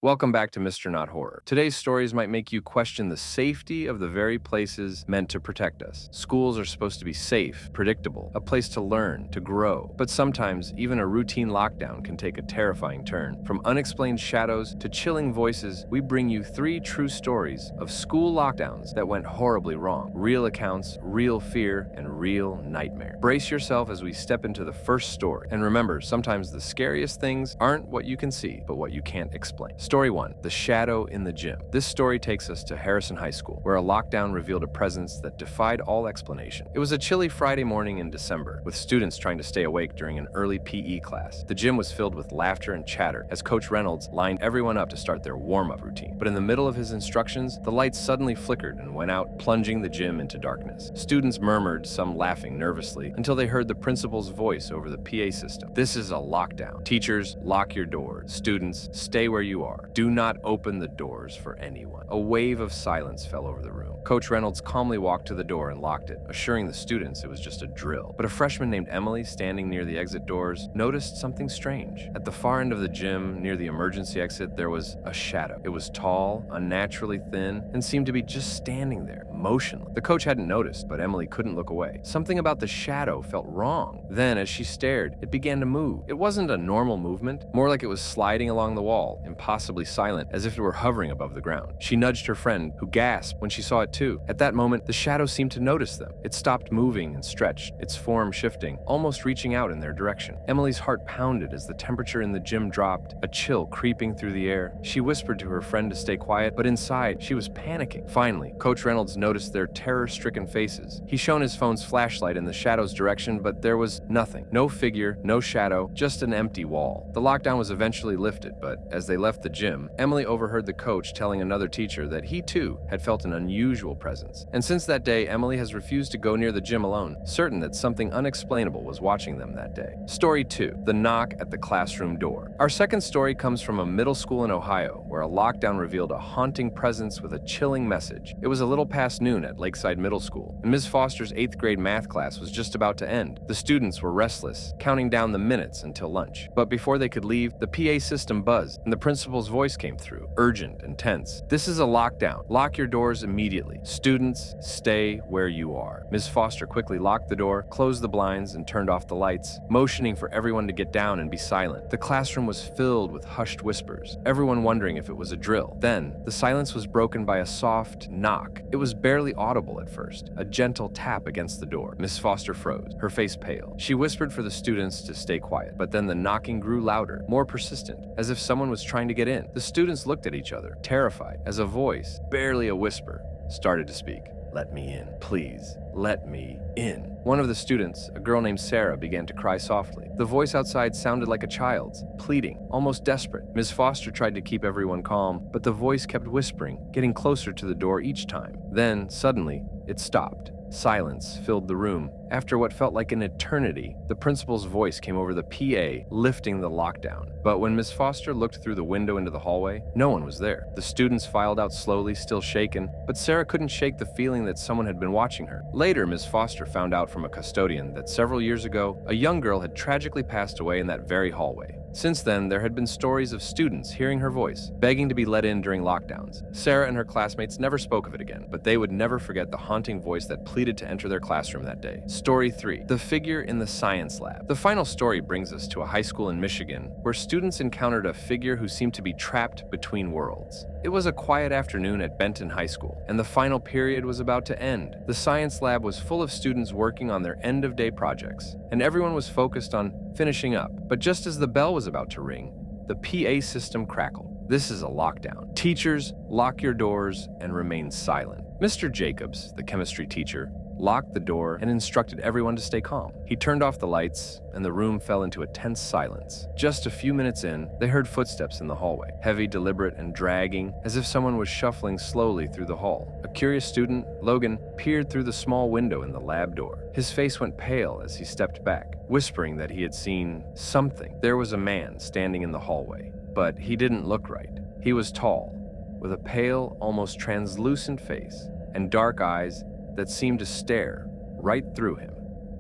Welcome back to Mr. Not Horror. Today's stories might make you question the safety of the very places meant to protect us. Schools are supposed to be safe, predictable, a place to learn, to grow. But sometimes, even a routine lockdown can take a terrifying turn. From unexplained shadows to chilling voices, we bring you 3 true stories of school lockdowns that went horribly wrong. Real accounts, real fear, and real nightmare. Brace yourself as we step into the first story. And remember, sometimes the scariest things aren't what you can see, but what you can't explain. Story 1, The Shadow in the Gym. This story takes us to Harrison High School, where a lockdown revealed a presence that defied all explanation. It was a chilly Friday morning in December, with students trying to stay awake during an early PE class. The gym was filled with laughter and chatter as Coach Reynolds lined everyone up to start their warm-up routine. But in the middle of his instructions, the lights suddenly flickered and went out, plunging the gym into darkness. Students murmured, some laughing nervously, until they heard the principal's voice over the PA system. "This is a lockdown. Teachers, lock your doors. Students, stay where you are. Do not open the doors for anyone." A wave of silence fell over the room. Coach Reynolds calmly walked to the door and locked it, assuring the students it was just a drill. But a freshman named Emily, standing near the exit doors, noticed something strange. At the far end of the gym, near the emergency exit, there was a shadow. It was tall, unnaturally thin, and seemed to be just standing there, motionless. The coach hadn't noticed, but Emily couldn't look away. Something about the shadow felt wrong. Then, as she stared, it began to move. It wasn't a normal movement, more like it was sliding along the wall, impossibly silent, as if it were hovering above the ground. She nudged her friend, who gasped when she saw it too. At that moment, the shadow seemed to notice them. It stopped moving and stretched, its form shifting, almost reaching out in their direction. Emily's heart pounded as the temperature in the gym dropped, a chill creeping through the air. She whispered to her friend to stay quiet, but inside, she was panicking. Finally, Coach Reynolds noticed their terror-stricken faces. He shone his phone's flashlight in the shadow's direction, but there was nothing. No figure, no shadow, just an empty wall. The lockdown was eventually lifted, but as they left the gym, Emily overheard the coach telling another teacher that he too had felt an unusual presence. And since that day, Emily has refused to go near the gym alone, certain that something unexplainable was watching them that day. Story 2, The Knock at the Classroom Door. Our second story comes from a middle school in Ohio, where a lockdown revealed a haunting presence with a chilling message. It was a little past noon at Lakeside Middle School, and Ms. Foster's 8th grade math class was just about to end. The students were restless, counting down the minutes until lunch. But before they could leave, the PA system buzzed, and the principal's voice came through, urgent and tense. "This is a lockdown. Lock your doors immediately. Students, stay where you are." Ms. Foster quickly locked the door, closed the blinds, and turned off the lights, motioning for everyone to get down and be silent. The classroom was filled with hushed whispers, everyone wondering if it was a drill. Then, the silence was broken by a soft knock. It was barely audible at first, a gentle tap against the door. Miss Foster froze, her face pale. She whispered for the students to stay quiet, but then the knocking grew louder, more persistent, as if someone was trying to get in. The students looked at each other, terrified, as a voice, barely a whisper, started to speak. "Let me in, please. Let me in." One of the students, a girl named Sarah, began to cry softly. The voice outside sounded like a child's, pleading, almost desperate. Ms. Foster tried to keep everyone calm, but the voice kept whispering, getting closer to the door each time. Then, suddenly, it stopped. Silence filled the room. After what felt like an eternity, the principal's voice came over the PA, lifting the lockdown. But when Miss Foster looked through the window into the hallway, no one was there. The students filed out slowly, still shaken, but Sarah couldn't shake the feeling that someone had been watching her. Later, Miss Foster found out from a custodian that several years ago, a young girl had tragically passed away in that very hallway. Since then, there had been stories of students hearing her voice, begging to be let in during lockdowns. Sarah and her classmates never spoke of it again, but they would never forget the haunting voice that pleaded to enter their classroom that day. Story 3, The Figure in the Science Lab. The final story brings us to a high school in Michigan, where students encountered a figure who seemed to be trapped between worlds. It was a quiet afternoon at Benton High School, and the final period was about to end. The science lab was full of students working on their end-of-day projects, and everyone was focused on finishing up. But just as the bell was about to ring, the PA system crackled. "This is a lockdown. Teachers, lock your doors and remain silent." Mr. Jacobs, the chemistry teacher, locked the door and instructed everyone to stay calm. He turned off the lights, and the room fell into a tense silence. Just a few minutes in, they heard footsteps in the hallway, heavy, deliberate, and dragging, as if someone was shuffling slowly through the hall. A curious student, Logan, peered through the small window in the lab door. His face went pale as he stepped back, whispering that he had seen something. There was a man standing in the hallway, but he didn't look right. He was tall, with a pale, almost translucent face, and dark eyes that seemed to stare right through him.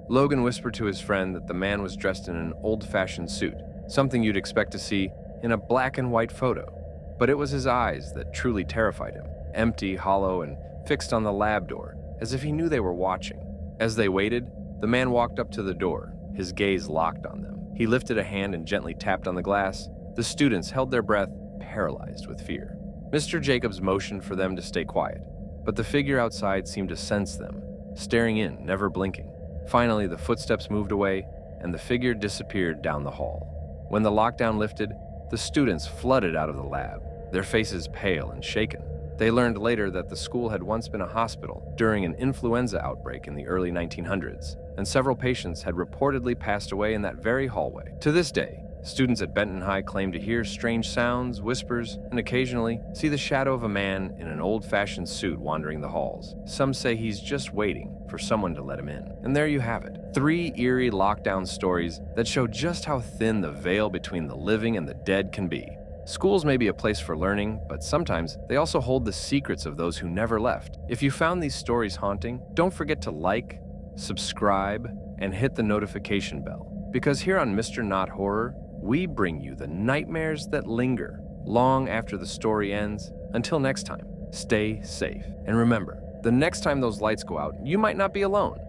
Logan whispered to his friend that the man was dressed in an old-fashioned suit, something you'd expect to see in a black and white photo. But it was his eyes that truly terrified him, empty, hollow, and fixed on the lab door, as if he knew they were watching. As they waited, the man walked up to the door, his gaze locked on them. He lifted a hand and gently tapped on the glass. The students held their breath, paralyzed with fear. Mr. Jacobs motioned for them to stay quiet, but the figure outside seemed to sense them, staring in, never blinking. Finally, the footsteps moved away, and the figure disappeared down the hall. When the lockdown lifted, the students flooded out of the lab, their faces pale and shaken. They learned later that the school had once been a hospital during an influenza outbreak in the early 1900s, and several patients had reportedly passed away in that very hallway. To this day, students at Benton High claim to hear strange sounds, whispers, and occasionally see the shadow of a man in an old-fashioned suit wandering the halls. Some say he's just waiting for someone to let him in. And there you have it, 3 eerie lockdown stories that show just how thin the veil between the living and the dead can be. Schools may be a place for learning, but sometimes they also hold the secrets of those who never left. If you found these stories haunting, don't forget to like, subscribe, and hit the notification bell. Because here on Mr. Not Horror, we bring you the nightmares that linger long after the story ends. Until next time, stay safe. And remember, the next time those lights go out, you might not be alone.